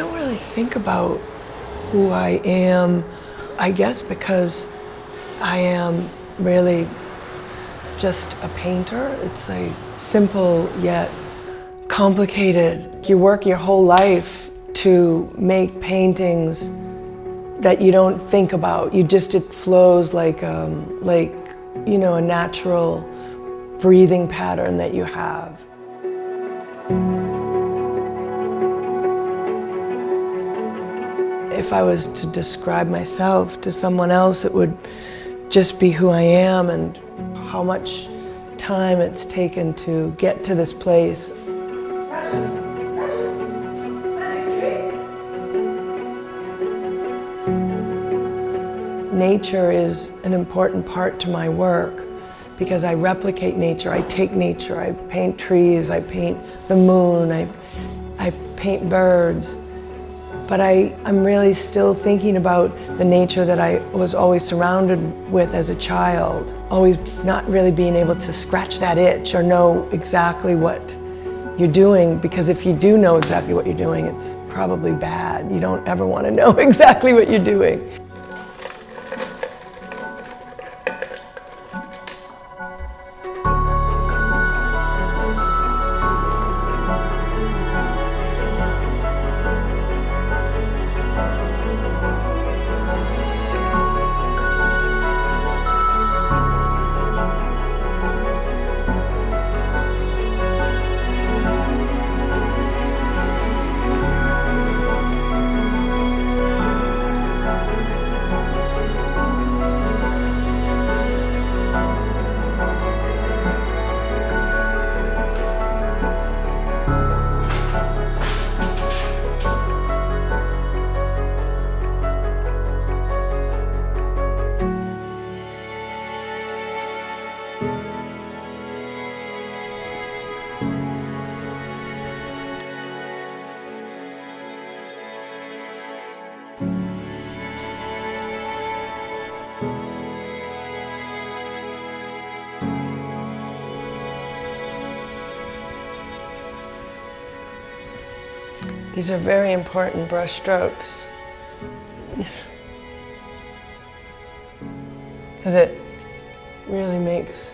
don't really think about who I am, I guess because I am really just a painter. It's a simple yet complicated. You work your whole life to make paintings that you don't think about. It flows like you know, a natural breathing pattern that you have. If I was to describe myself to someone else, it would just be who I am and how much time it's taken to get to this place. Nature is an important part to my work because I replicate nature, I take nature, I paint trees, I paint the moon, I paint birds. But I'm really still thinking about the nature that I was always surrounded with as a child, always not really being able to scratch that itch or know exactly what you're doing, because if you do know exactly what you're doing, it's probably bad. You don't ever want to know exactly what you're doing. These are very important brush strokes. Because it really makes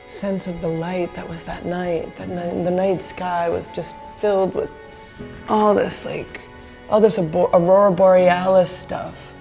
sense of the light that was that night. The night sky was just filled with all this aurora borealis stuff.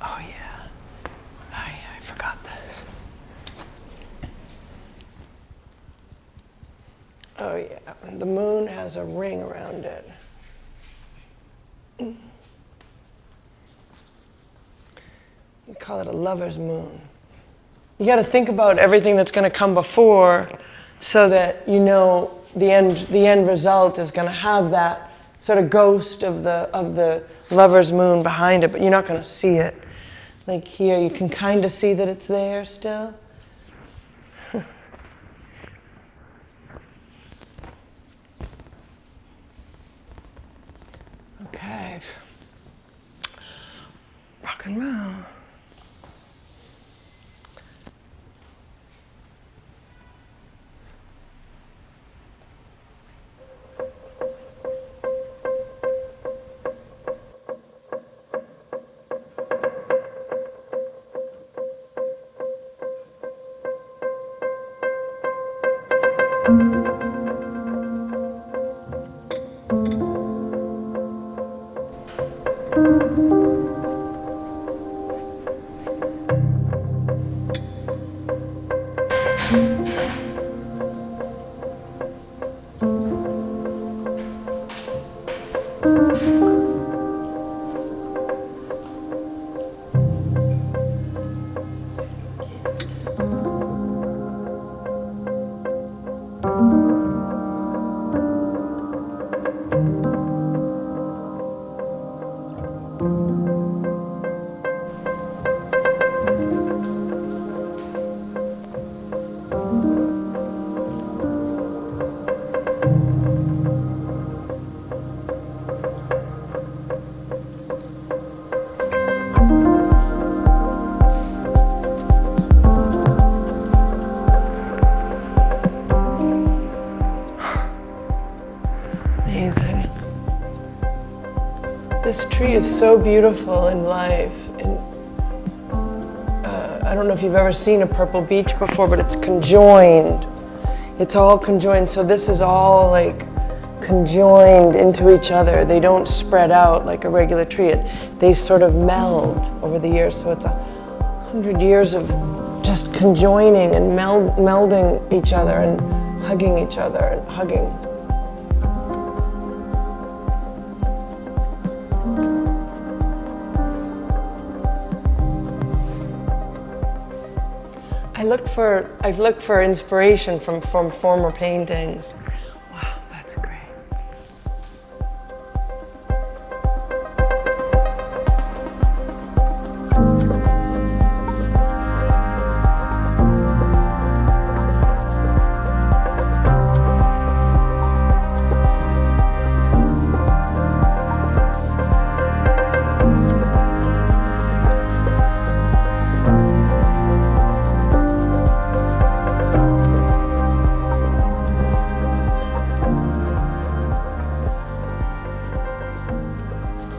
Oh yeah, I forgot this. Oh yeah, the moon has a ring around it. We call it a lover's moon. You gotta think about everything that's gonna come before so that you know the end result is gonna have that sort of ghost of the lover's moon behind it, but you're not gonna see it. Like here, you can kind of see that it's there still. Okay. Rock and roll. This tree is so beautiful in life. And I don't know if you've ever seen a purple beech before, but it's conjoined. It's all conjoined, so this is all like conjoined into each other. They don't spread out like a regular tree. They sort of meld over the years, so it's 100 years of just conjoining and melding each other and hugging each other and hugging. I've looked for inspiration from former paintings. Wow, that's great.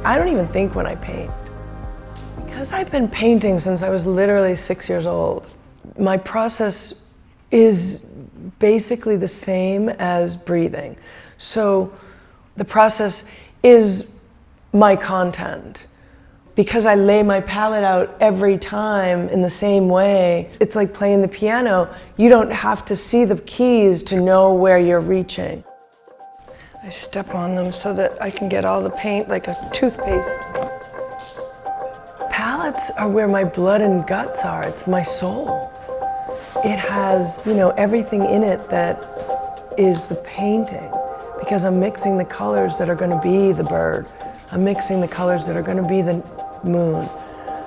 I don't even think when I paint. Because I've been painting since I was literally 6 years old. My process is basically the same as breathing. So the process is my content. Because I lay my palette out every time in the same way, it's like playing the piano. You don't have to see the keys to know where you're reaching. I step on them so that I can get all the paint like a toothpaste. Palettes are where my blood and guts are. It's my soul. It has, everything in it that is the painting, because I'm mixing the colors that are going to be the bird. I'm mixing the colors that are going to be the moon.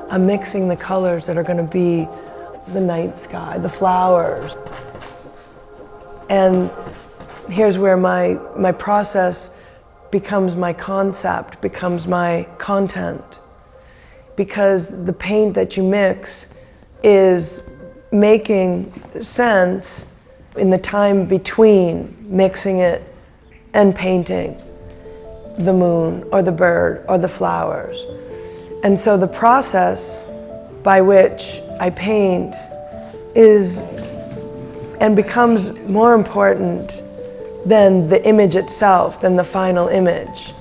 I'm mixing the colors that are going to be the night sky, the flowers. And here's where my process becomes my concept, becomes my content. Because the paint that you mix is making sense in the time between mixing it and painting the moon or the bird or the flowers. And so the process by which I paint is and becomes more important than the image itself, than the final image.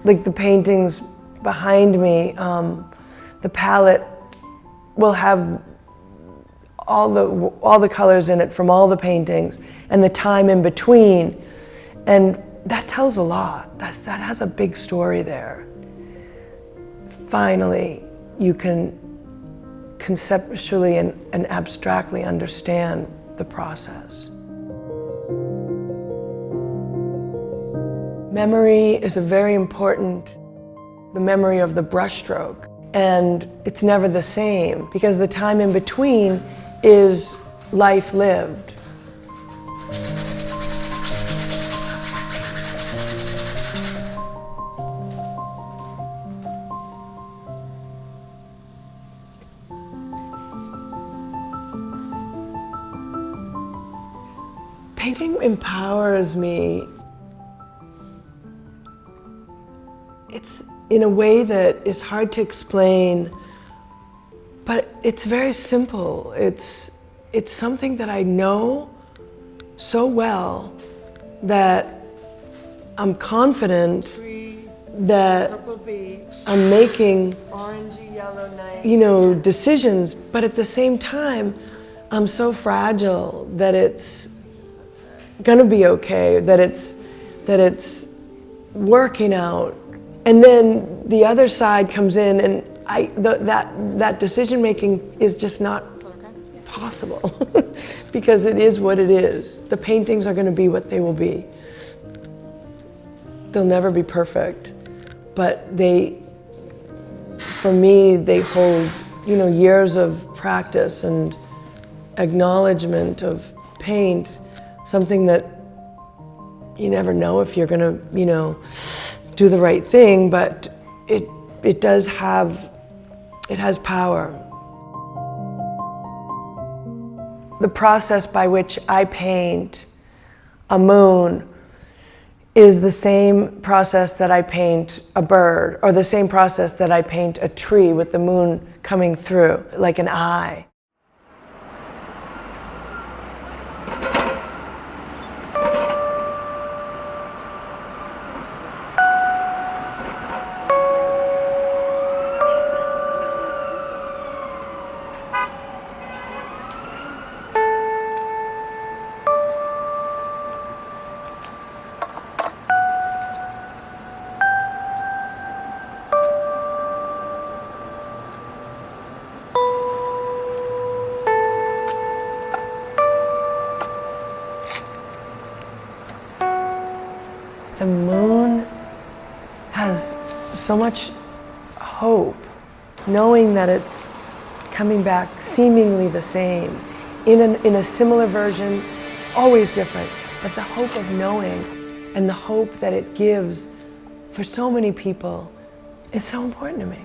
Like the paintings behind me, the palette will have all the colors in it from all the paintings and the time in between, and that tells a lot. That has a big story there. Finally, you can conceptually and abstractly understand the process. Memory is a very important, the memory of the brushstroke. And it's never the same, because the time in between is life lived. Painting empowers me. It's in a way that is hard to explain, but it's very simple. It's something that I know so well that I'm confident that I'm making decisions, but at the same time, I'm so fragile that it's gonna be okay, that it's working out. And then the other side comes in, and that decision making is just not possible because it is what it is. The paintings are going to be what they will be. They'll never be perfect, but for me, they hold, years of practice and acknowledgement of paint, something that you never know if you're going to, do the right thing, but it has power. the process by which I paint a moon is the same process that I paint a bird, or the same process that I paint a tree with the moon coming through, like an eye. The moon has so much hope, knowing that it's coming back seemingly the same, in a similar version, always different, but the hope of knowing and the hope that it gives for so many people is so important to me.